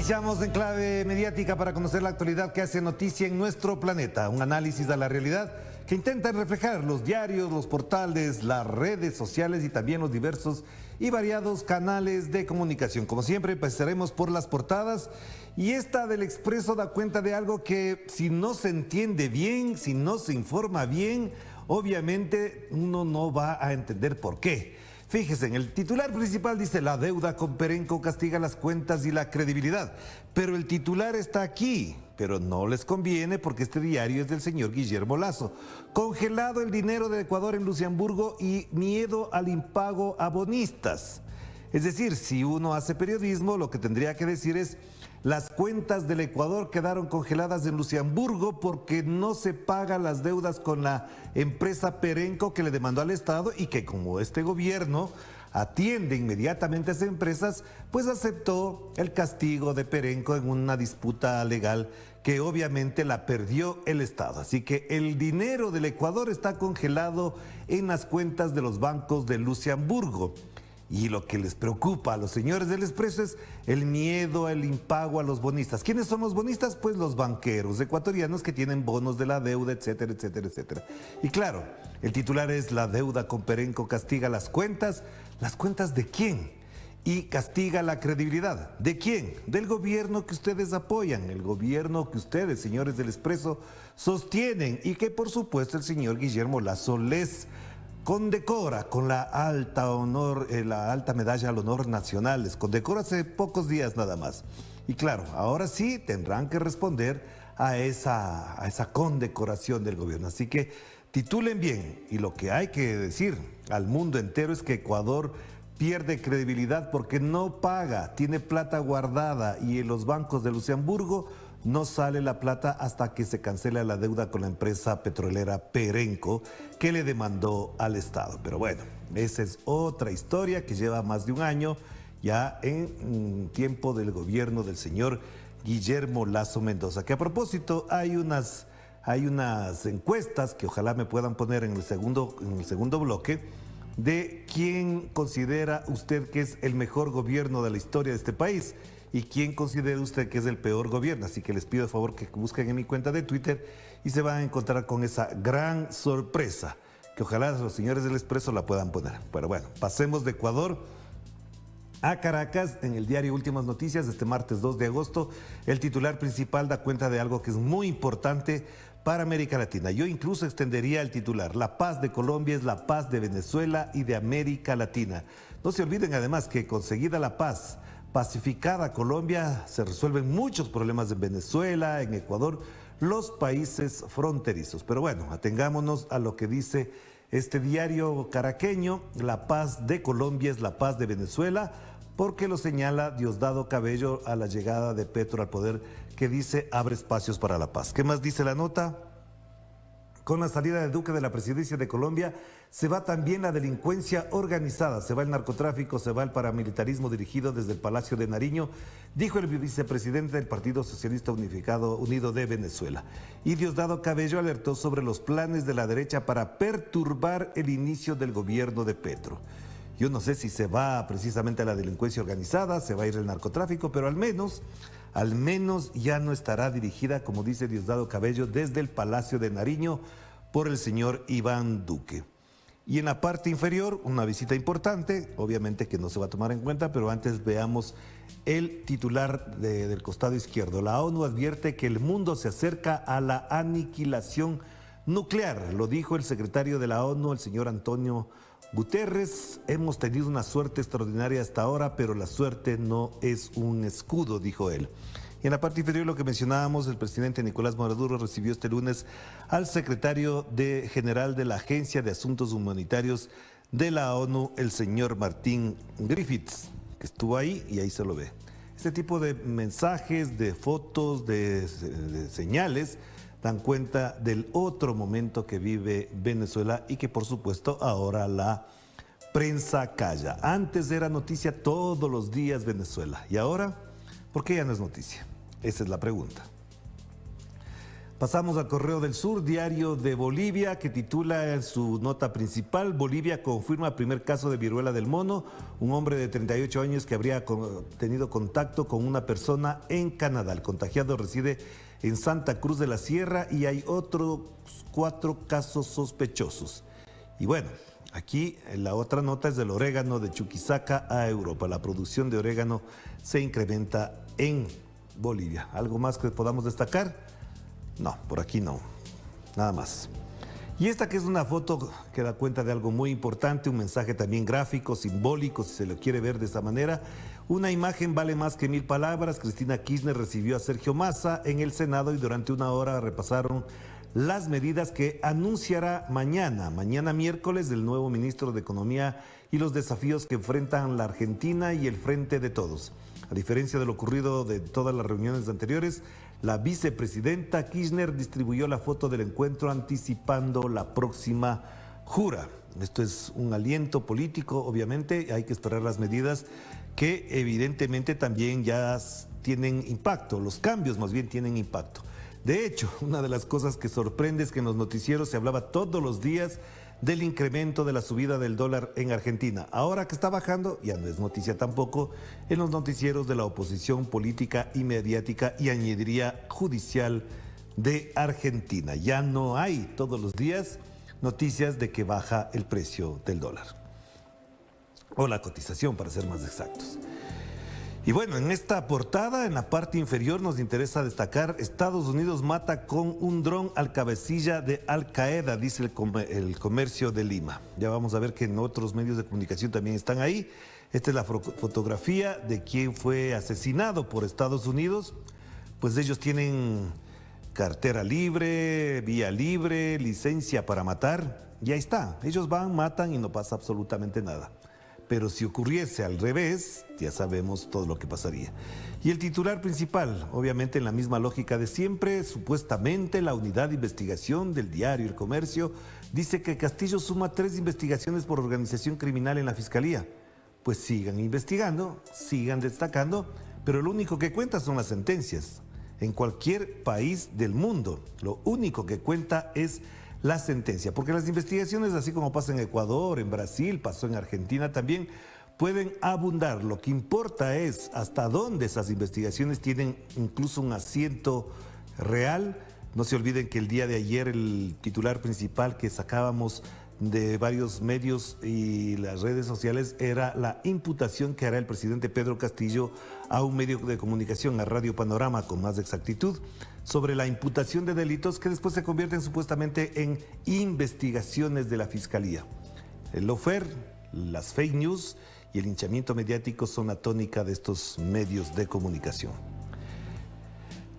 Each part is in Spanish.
Iniciamos en clave mediática para conocer la actualidad que hace noticia en nuestro planeta. Un análisis de la realidad que intenta reflejar los diarios, los portales, las redes sociales y también los diversos y variados canales de comunicación. Como siempre, pasaremos por las portadas y esta del Expreso da cuenta de algo que si no se entiende bien, si no se informa bien, obviamente uno no va a entender por qué. Fíjense, en el titular principal dice: la deuda con Perenco castiga las cuentas y la credibilidad. Pero el titular está aquí, pero no les conviene porque este diario es del señor Guillermo Lasso. Congelado el dinero de Ecuador en Luxemburgo y miedo al impago a bonistas. Es decir, si uno hace periodismo, lo que tendría que decir es: las cuentas del Ecuador quedaron congeladas en Luxemburgo porque no se pagan las deudas con la empresa Perenco que le demandó al Estado y que, como este gobierno atiende inmediatamente a esas empresas, pues aceptó el castigo de Perenco en una disputa legal que obviamente la perdió el Estado. Así que el dinero del Ecuador está congelado en las cuentas de los bancos de Luxemburgo. Y lo que les preocupa a los señores del Expreso es el miedo, el impago a los bonistas. ¿Quiénes son los bonistas? Pues los banqueros ecuatorianos que tienen bonos de la deuda, etcétera, etcétera, etcétera. Y claro, el titular es: la deuda con Perenco castiga las cuentas. ¿Las cuentas de quién? Y castiga la credibilidad. ¿De quién? Del gobierno que ustedes apoyan, el gobierno que ustedes, señores del Expreso, sostienen y que por supuesto el señor Guillermo Lasso les condecora con la alta medalla al honor nacional. Les condecora hace pocos días nada más. Y claro, ahora sí tendrán que responder a esa condecoración del gobierno. Así que titulen bien. Y lo que hay que decir al mundo entero es que Ecuador pierde credibilidad porque no paga, tiene plata guardada y en los bancos de Luxemburgo no sale la plata hasta que se cancela la deuda con la empresa petrolera Perenco que le demandó al Estado. Pero bueno, esa es otra historia que lleva más de un año ya en tiempo del gobierno del señor Guillermo Lasso Mendoza. Que a propósito hay unas encuestas que ojalá me puedan poner en el segundo bloque de quién considera usted que es el mejor gobierno de la historia de este país. ¿Y quién considera usted que es el peor gobierno? Así que les pido de favor que busquen en mi cuenta de Twitter y se van a encontrar con esa gran sorpresa, que ojalá los señores del Expreso la puedan poner. Pero bueno, pasemos de Ecuador a Caracas. En el diario Últimas Noticias de este martes 2 de agosto, el titular principal da cuenta de algo que es muy importante para América Latina. Yo incluso extendería el titular: la paz de Colombia es la paz de Venezuela y de América Latina. No se olviden además que conseguida la paz, pacificada Colombia, se resuelven muchos problemas en Venezuela, en Ecuador, los países fronterizos. Pero bueno, atengámonos a lo que dice este diario caraqueño: la paz de Colombia es la paz de Venezuela, porque lo señala Diosdado Cabello a la llegada de Petro al poder, que dice abre espacios para la paz. ¿Qué más dice la nota? Con la salida de Duque de la presidencia de Colombia, se va también la delincuencia organizada, se va el narcotráfico, se va el paramilitarismo dirigido desde el Palacio de Nariño, dijo el vicepresidente del Partido Socialista Unido de Venezuela. Y Diosdado Cabello alertó sobre los planes de la derecha para perturbar el inicio del gobierno de Petro. Yo no sé si se va precisamente a la delincuencia organizada, se va a ir el narcotráfico, pero al menos ya no estará dirigida, como dice Diosdado Cabello, desde el Palacio de Nariño por el señor Iván Duque. Y en la parte inferior, una visita importante, obviamente que no se va a tomar en cuenta, pero antes veamos el titular del costado izquierdo. La ONU advierte que el mundo se acerca a la aniquilación nuclear. Lo dijo el secretario de la ONU, el señor Antonio Guterres. Hemos tenido una suerte extraordinaria hasta ahora, pero la suerte no es un escudo, dijo él. Y en la parte inferior, lo que mencionábamos, el presidente Nicolás Maduro recibió este lunes al secretario general de la Agencia de Asuntos Humanitarios de la ONU, el señor Martin Griffiths, que estuvo ahí y ahí se lo ve. Este tipo de mensajes, de fotos, de señales dan cuenta del otro momento que vive Venezuela y que por supuesto ahora la prensa calla. Antes era noticia todos los días Venezuela, y ahora, ¿por qué ya no es noticia? Esa es la pregunta. Pasamos al Correo del Sur, diario de Bolivia, que titula en su nota principal: Bolivia confirma primer caso de viruela del mono, un hombre de 38 años que habría tenido contacto con una persona en Canadá. El contagiado reside en Santa Cruz de la Sierra y hay otros 4 casos sospechosos. Y bueno, aquí la otra nota es del orégano de Chuquisaca a Europa. La producción de orégano se incrementa en Bolivia. ¿Algo más que podamos destacar? No, por aquí no, nada más. Y esta que es una foto que da cuenta de algo muy importante, un mensaje también gráfico, simbólico, si se lo quiere ver de esa manera. Una imagen vale más que 1000 palabras. Cristina Kirchner recibió a Sergio Massa en el Senado y durante una hora repasaron las medidas que anunciará mañana miércoles, del nuevo ministro de Economía y los desafíos que enfrentan la Argentina y el Frente de Todos. A diferencia de lo ocurrido de todas las reuniones anteriores, la vicepresidenta Kirchner distribuyó la foto del encuentro anticipando la próxima jura. Esto es un aliento político, obviamente, hay que esperar las medidas que evidentemente también ya tienen impacto, los cambios más bien tienen impacto. De hecho, una de las cosas que sorprende es que en los noticieros se hablaba todos los días del incremento de la subida del dólar en Argentina. Ahora que está bajando, ya no es noticia tampoco en los noticieros de la oposición política y mediática y añadiría judicial de Argentina. Ya no hay todos los días noticias de que baja el precio del dólar, o la cotización para ser más exactos. Y bueno, en esta portada, en la parte inferior, nos interesa destacar: Estados Unidos mata con un dron al cabecilla de Al Qaeda, dice el Comercio de Lima. Ya vamos a ver que en otros medios de comunicación también están ahí. Esta es la fotografía de quien fue asesinado por Estados Unidos. Pues ellos tienen cartera libre, vía libre, licencia para matar. Y ahí está, ellos van, matan y no pasa absolutamente nada. Pero si ocurriese al revés, ya sabemos todo lo que pasaría. Y el titular principal, obviamente en la misma lógica de siempre, supuestamente la unidad de investigación del diario El Comercio dice que Castillo suma 3 investigaciones por organización criminal en la Fiscalía. Pues sigan investigando, sigan destacando, pero lo único que cuenta son las sentencias. En cualquier país del mundo, lo único que cuenta es la sentencia, porque las investigaciones, así como pasa en Ecuador, en Brasil, pasó en Argentina también, pueden abundar. Lo que importa es hasta dónde esas investigaciones tienen incluso un asiento real. No se olviden que el día de ayer el titular principal que sacábamos de varios medios y las redes sociales era la imputación que hará el presidente Pedro Castillo a un medio de comunicación, a Radio Panorama con más exactitud, sobre la imputación de delitos que después se convierten supuestamente en investigaciones de la Fiscalía. El lawfare, las fake news y el linchamiento mediático son la tónica de estos medios de comunicación.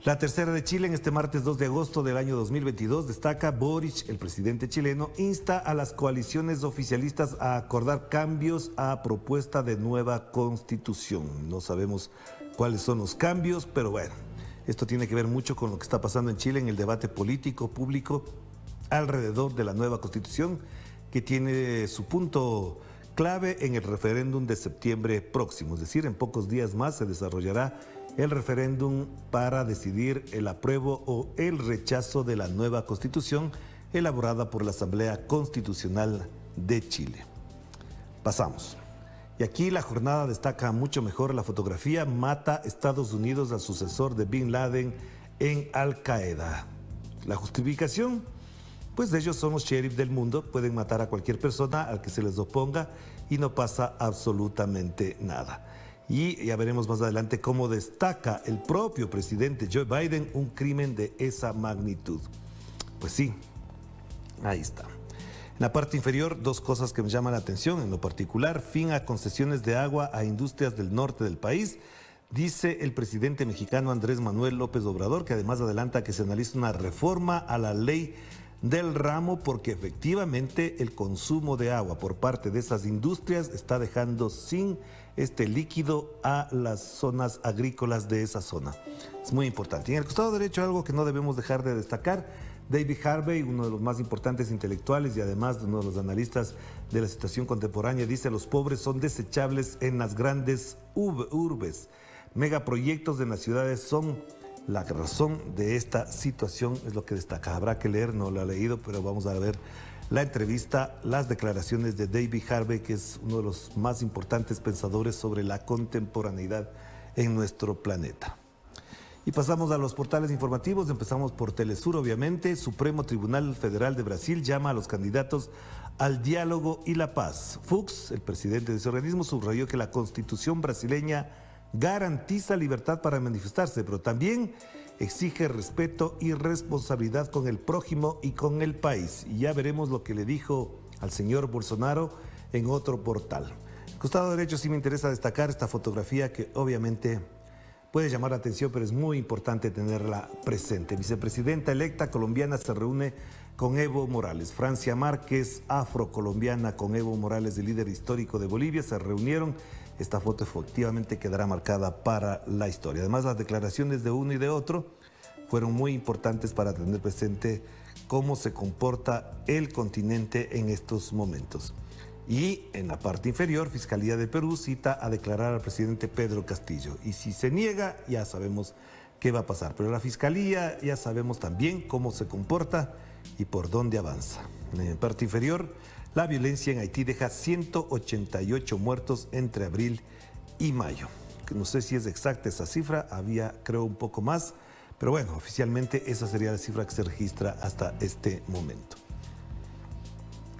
La Tercera de Chile, en este martes 2 de agosto del año 2022, destaca: Boric, el presidente chileno, insta a las coaliciones oficialistas a acordar cambios a propuesta de nueva constitución. No sabemos cuáles son los cambios, pero bueno, esto tiene que ver mucho con lo que está pasando en Chile en el debate político público alrededor de la nueva constitución, que tiene su punto clave en el referéndum de septiembre próximo. Es decir, en pocos días más se desarrollará el referéndum para decidir el apruebo o el rechazo de la nueva constitución elaborada por la Asamblea Constitucional de Chile. Pasamos. Y aquí la jornada destaca mucho mejor la fotografía: mata Estados Unidos al sucesor de Bin Laden en Al Qaeda. La justificación: pues ellos son los sheriff del mundo, pueden matar a cualquier persona al que se les oponga y no pasa absolutamente nada. Y ya veremos más adelante cómo destaca el propio presidente Joe Biden un crimen de esa magnitud. Pues sí, ahí está. En la parte inferior, 2 cosas que me llaman la atención. En lo particular, fin a concesiones de agua a industrias del norte del país. Dice el presidente mexicano Andrés Manuel López Obrador, que además adelanta que se analice una reforma a la ley del ramo, porque efectivamente el consumo de agua por parte de esas industrias está dejando sin este líquido a las zonas agrícolas de esa zona. Es muy importante. Y en el costado derecho, algo que no debemos dejar de destacar: David Harvey, uno de los más importantes intelectuales y además uno de los analistas de la situación contemporánea, dice: los pobres son desechables en las grandes urbes. Megaproyectos en las ciudades son La razón de esta situación es lo que destaca. Habrá que leer, no lo he leído, pero vamos a ver la entrevista, las declaraciones de David Harvey, que es uno de los más importantes pensadores sobre la contemporaneidad en nuestro planeta. Y pasamos a los portales informativos, empezamos por Telesur, obviamente. Supremo Tribunal Federal de Brasil llama a los candidatos al diálogo y la paz. Fux, el presidente de ese organismo, subrayó que la Constitución brasileña garantiza libertad para manifestarse, pero también exige respeto y responsabilidad con el prójimo y con el país. Y ya veremos lo que le dijo al señor Bolsonaro en otro portal. El costado derecho sí me interesa destacar esta fotografía que obviamente puede llamar la atención, pero es muy importante tenerla presente. Vicepresidenta electa colombiana se reúne con Evo Morales. Francia Márquez, afrocolombiana, con Evo Morales, el líder histórico de Bolivia, se reunieron. Esta foto efectivamente quedará marcada para la historia. Además, las declaraciones de uno y de otro fueron muy importantes para tener presente cómo se comporta el continente en estos momentos. Y en la parte inferior, Fiscalía de Perú cita a declarar al presidente Pedro Castillo. Y si se niega, ya sabemos qué va a pasar. Pero la Fiscalía ya sabemos también cómo se comporta y por dónde avanza. En la parte inferior, la violencia en Haití deja 188 muertos entre abril y mayo. No sé si es exacta esa cifra, había creo un poco más, pero bueno, oficialmente esa sería la cifra que se registra hasta este momento.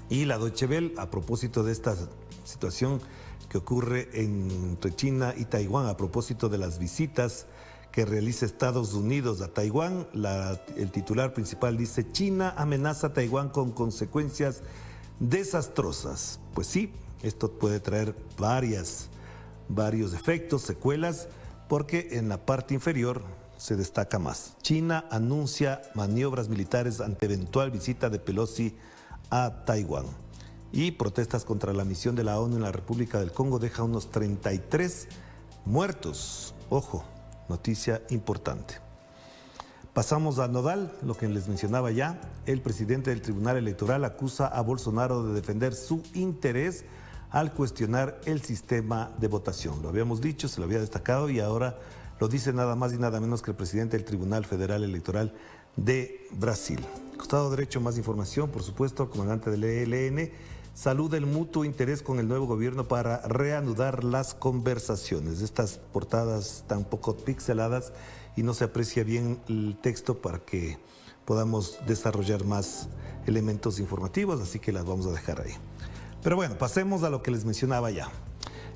Y la Deutsche Welle, a propósito de esta situación que ocurre entre China y Taiwán, a propósito de las visitas que realiza Estados Unidos a Taiwán, el titular principal dice: China amenaza a Taiwán con consecuencias desastrosas. Pues sí, esto puede traer varios efectos, secuelas, porque en la parte inferior se destaca más. China anuncia maniobras militares ante eventual visita de Pelosi a Taiwán. Y protestas contra la misión de la ONU en la República del Congo deja unos 33 muertos. Ojo, noticia importante. Pasamos a Nodal, lo que les mencionaba ya. El presidente del Tribunal Electoral acusa a Bolsonaro de defender su interés al cuestionar el sistema de votación. Lo habíamos dicho, se lo había destacado y ahora lo dice nada más y nada menos que el presidente del Tribunal Federal Electoral de Brasil. Costado derecho, más información, por supuesto, el comandante del ELN saluda el mutuo interés con el nuevo gobierno para reanudar las conversaciones. Estas portadas están un poco pixeladas y no se aprecia bien el texto para que podamos desarrollar más elementos informativos, así que las vamos a dejar ahí. Pero bueno, pasemos a lo que les mencionaba ya.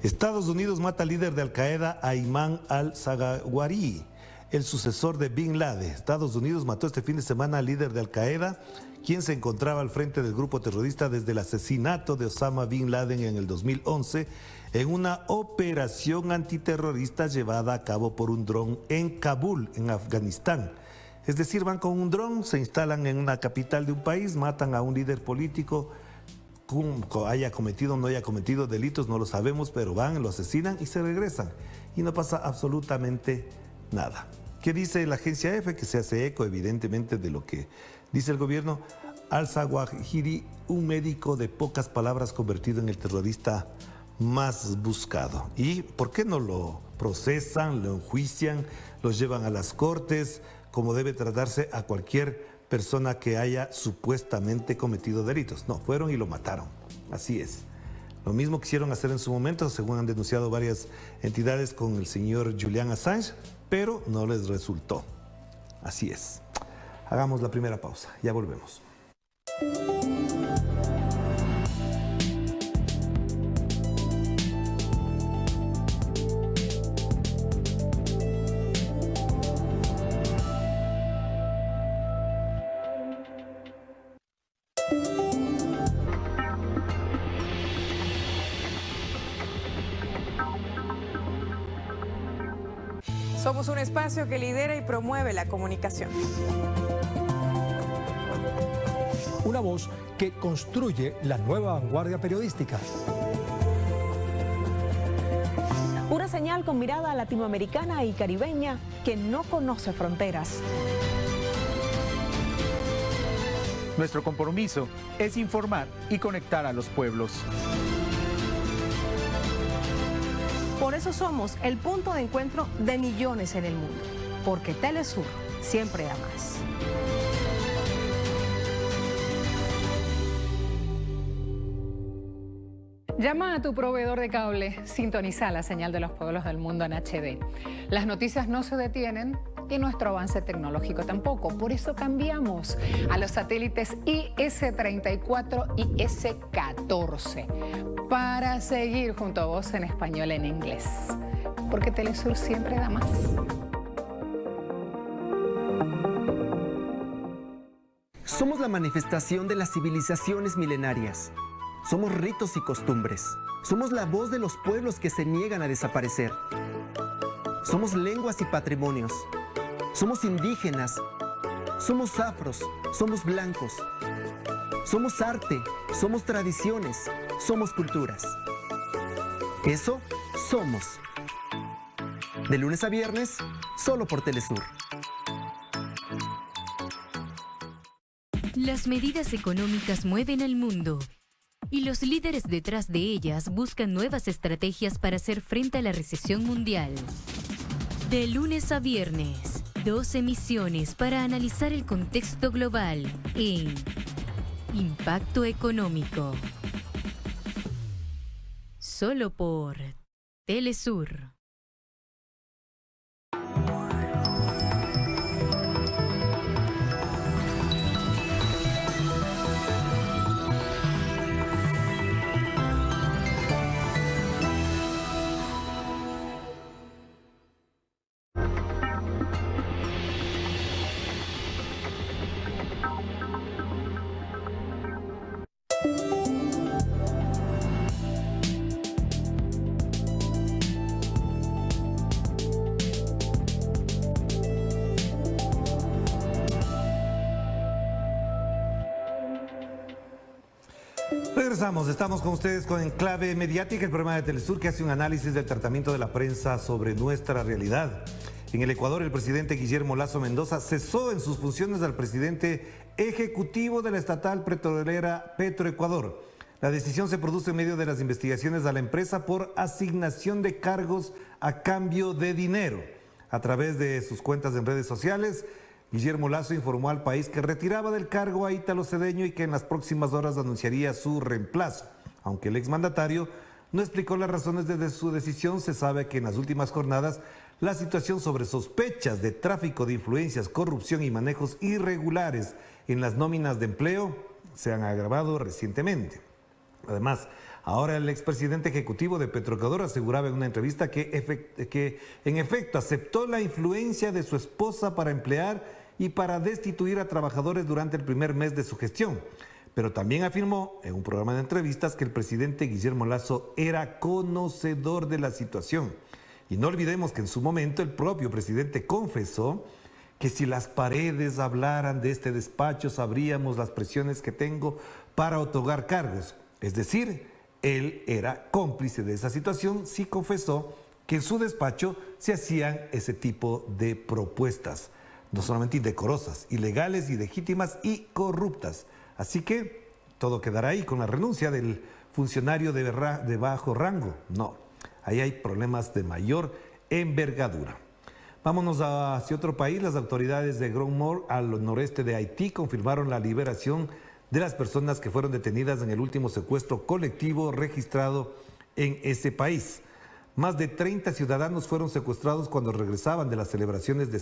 Estados Unidos mata al líder de Al-Qaeda, Ayman al-Zawahiri, el sucesor de Bin Laden. Estados Unidos mató este fin de semana al líder de Al-Qaeda, quien se encontraba al frente del grupo terrorista desde el asesinato de Osama Bin Laden en el 2011, en una operación antiterrorista llevada a cabo por un dron en Kabul, en Afganistán. Es decir, van con un dron, se instalan en una capital de un país, matan a un líder político, haya cometido o no haya cometido delitos, no lo sabemos, pero van, lo asesinan y se regresan. Y no pasa absolutamente nada. ¿Qué dice la agencia EFE? Que se hace eco, evidentemente, de lo que dice el gobierno. Al-Zawahiri, un médico de pocas palabras convertido en el terrorista más buscado. ¿Y por qué no lo procesan, lo enjuician, los llevan a las cortes, como debe tratarse a cualquier persona que haya supuestamente cometido delitos? No, fueron y lo mataron. Así es. Lo mismo quisieron hacer en su momento, según han denunciado varias entidades con el señor Julian Assange, pero no les resultó. Así es. Hagamos la primera pausa, ya volvemos. Somos un espacio que lidera y promueve la comunicación. Una voz que construye la nueva vanguardia periodística. Una señal con mirada latinoamericana y caribeña que no conoce fronteras. Nuestro compromiso es informar y conectar a los pueblos. Por eso somos el punto de encuentro de millones en el mundo. porque Telesur siempre da más. Llama a tu proveedor de cable, sintoniza la señal de los pueblos del mundo en HD. Las noticias no se detienen y nuestro avance tecnológico tampoco. Por eso cambiamos a los satélites IS-34 y IS-14 para seguir junto a vos en español y en inglés. Porque Telesur siempre da más. Somos la manifestación de las civilizaciones milenarias. Somos ritos y costumbres. Somos la voz de los pueblos que se niegan a desaparecer. Somos lenguas y patrimonios. Somos indígenas. Somos afros. Somos blancos. Somos arte. Somos tradiciones. Somos culturas. Eso somos. De lunes a viernes, solo por Telesur. Las medidas económicas mueven al mundo. Y los líderes detrás de ellas buscan nuevas estrategias para hacer frente a la recesión mundial. De lunes a viernes, 2 emisiones para analizar el contexto global en Impacto Económico. Solo por Telesur. Regresamos, estamos con ustedes con Enclave Mediática, el programa de Telesur que hace un análisis del tratamiento de la prensa sobre nuestra realidad. En el Ecuador, el presidente Guillermo Lasso Mendoza cesó en sus funciones al presidente ejecutivo de la estatal petrolera Petroecuador. La decisión se produce en medio de las investigaciones a la empresa por asignación de cargos a cambio de dinero. A través de sus cuentas en redes sociales, Guillermo Lasso informó al país que retiraba del cargo a Ítalo Cedeño y que en las próximas horas anunciaría su reemplazo. Aunque el exmandatario no explicó las razones de su decisión, se sabe que en las últimas jornadas la situación sobre sospechas de tráfico de influencias, corrupción y manejos irregulares en las nóminas de empleo se han agravado recientemente. Además, ahora el expresidente ejecutivo de Petroecuador aseguraba en una entrevista que en efecto aceptó la influencia de su esposa para emplear y para destituir a trabajadores durante el primer mes de su gestión. Pero también afirmó en un programa de entrevistas que el presidente Guillermo Lasso era conocedor de la situación. Y no olvidemos que en su momento el propio presidente confesó que si las paredes hablaran de este despacho sabríamos las presiones que tengo para otorgar cargos. Es decir, él era cómplice de esa situación, sí confesó que en su despacho se hacían ese tipo de propuestas, no solamente indecorosas, ilegales, ilegítimas y corruptas. Así que todo quedará ahí con la renuncia del funcionario de bajo rango. No, ahí hay problemas de mayor envergadura. Vámonos hacia otro país. Las autoridades de Grosmont, al noreste de Haití, confirmaron la liberación de las personas que fueron detenidas en el último secuestro colectivo registrado en ese país. Más de 30 ciudadanos fueron secuestrados cuando regresaban de las celebraciones de